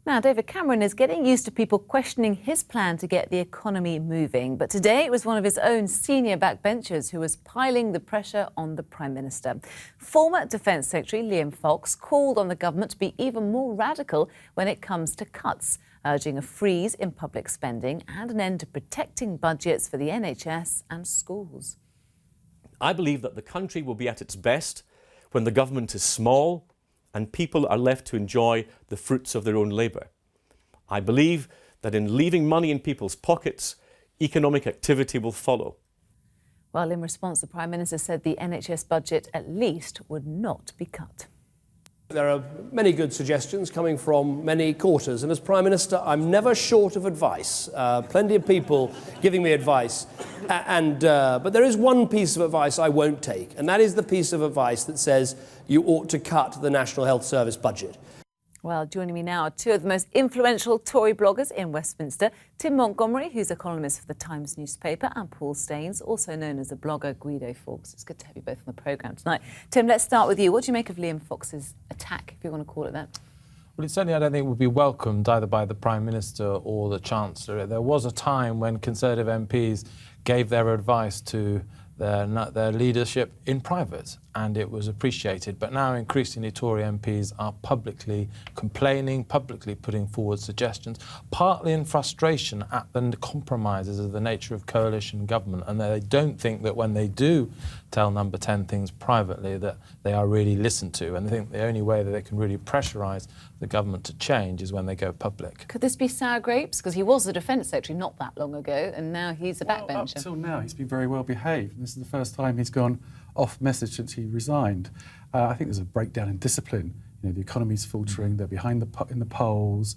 Now, David Cameron is getting used to people questioning his plan to get the economy moving. But today it was one of his own senior backbenchers who was piling the pressure on the Prime Minister. Former Defence Secretary Liam Fox called on the government to be even more radical when it comes to cuts, urging a freeze in public spending and an end to protecting budgets for the NHS and schools. I believe that the country will be at its best when the government is small and people are left to enjoy the fruits of their own labour. I believe that in leaving money in people's pockets, economic activity will follow. Well, in response, the Prime Minister said the NHS budget at least would not be cut. There are many good suggestions coming from many quarters, and as Prime Minister, I'm never short of advice. Plenty of people giving me advice, but there is one piece of advice I won't take, and that is the piece of advice that says you ought to cut the National Health Service budget. Well, joining me now are two of the most influential Tory bloggers in Westminster, Tim Montgomery, who's a columnist for the Times newspaper, and Paul Staines, also known as the blogger Guido Fawkes. It's good to have you both on the programme tonight. Tim, let's start with you. What do you make of Liam Fox's attack, if you want to call it that? Well, it certainly, I don't think, would be welcomed either by the Prime Minister or the Chancellor. There was a time when Conservative MPs gave their advice to their leadership in private, and it was appreciated. But now increasingly Tory MPs are publicly complaining, publicly putting forward suggestions, partly in frustration at the compromises of the nature of coalition government, and they don't think that when they do tell Number 10 things privately that they are really listened to, and they think the only way that they can really pressurise the government to change is when they go public. Could this be sour grapes? Because he was the Defence Secretary not that long ago, and now he's a backbencher. Up till now, he's been very well behaved. This is the first time he's gone off message since he resigned. I think there's a breakdown in discipline. You know, the economy's faltering. They're behind in the polls.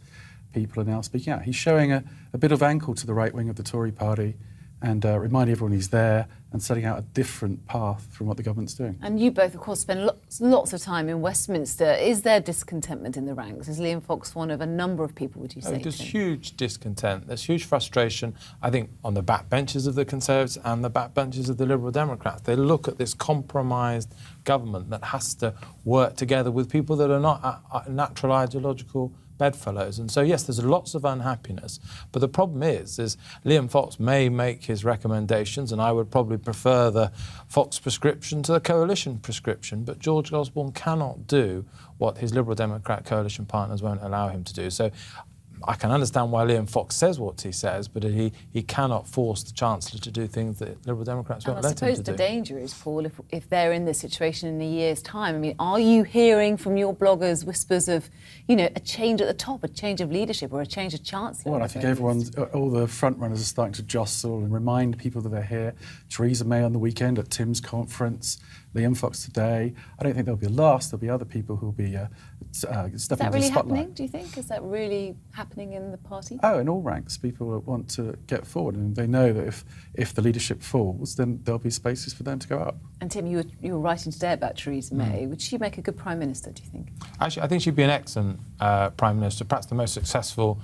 People are now speaking out. He's showing a bit of ankle to the right wing of the Tory party, and reminding everyone he's there and setting out a different path from what the government's doing. And you both, of course, spend lots of time in Westminster. Is there discontentment in the ranks? Is Liam Fox one of a number of people, would you say? There's huge discontent. There's huge frustration, I think, on the backbenches of the Conservatives and the backbenches of the Liberal Democrats. They look at this compromised government that has to work together with people that are not natural ideological bedfellows. And so, yes, there's lots of unhappiness. But the problem is Liam Fox may make his recommendations, and I would probably prefer the Fox prescription to the coalition prescription, but George Osborne cannot do what his Liberal Democrat coalition partners won't allow him to do. So I can understand why Liam Fox says what he says, but he cannot force the Chancellor to do things that Liberal Democrats won't let him to do. I suppose the danger is, Paul, if they're in this situation in a year's time, I mean, are you hearing from your bloggers whispers of, you know, a change at the top, a change of leadership or a change of Chancellor? Well, I think all the front runners are starting to jostle and remind people that they're here. Theresa May on the weekend at Tim's conference, Liam Fox today. I don't think there'll be a last. There'll be other people who'll be stepping into the spotlight. Is that really happening, do you think? Is that really happening in the party? Oh, in all ranks, people want to get forward, and they know that if the leadership falls, then there'll be spaces for them to go up. And Tim, you were writing today about Theresa May. Would she make a good Prime Minister, do you think? Actually, I think she'd be an excellent Prime Minister. Perhaps the most successful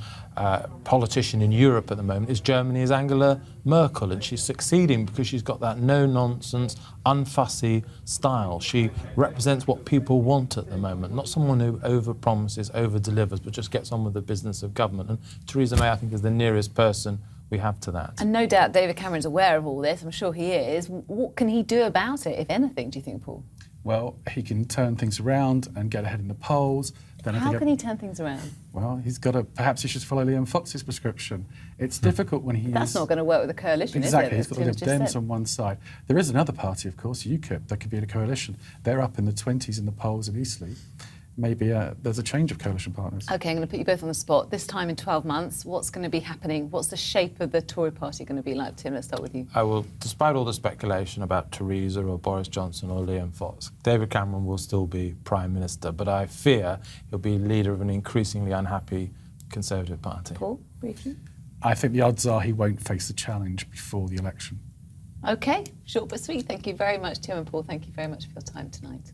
politician in Europe at the moment is Germany's Angela Merkel, and she's succeeding because she's got that no-nonsense, unfussy style. She represents what people want at the moment, not someone who over-promises, over-delivers, but just gets on with the business of government. And Theresa May, I think, is the nearest person we have to that. And no doubt David Cameron's aware of all this. I'm sure he is. What can he do about it, if anything, do you think, Paul? Well, he can turn things around and get ahead in the polls. Then How can he turn things around? Well, perhaps he should follow Liam Fox's prescription. It's difficult when That's not going to work with the coalition, exactly. is it? He's got the Lib Dems on one side. There is another party, of course, UKIP, that could be in a coalition. They're up in the 20s in the polls in Eastleigh. Maybe there's a change of coalition partners. OK, I'm going to put you both on the spot. This time in 12 months, what's going to be happening? What's the shape of the Tory party going to be like? Tim, let's start with you. I will, despite all the speculation about Theresa or Boris Johnson or Liam Fox, David Cameron will still be Prime Minister, but I fear he'll be leader of an increasingly unhappy Conservative party. Paul, briefly? I think the odds are he won't face the challenge before the election. OK, short but sweet. Thank you very much, Tim and Paul. Thank you very much for your time tonight.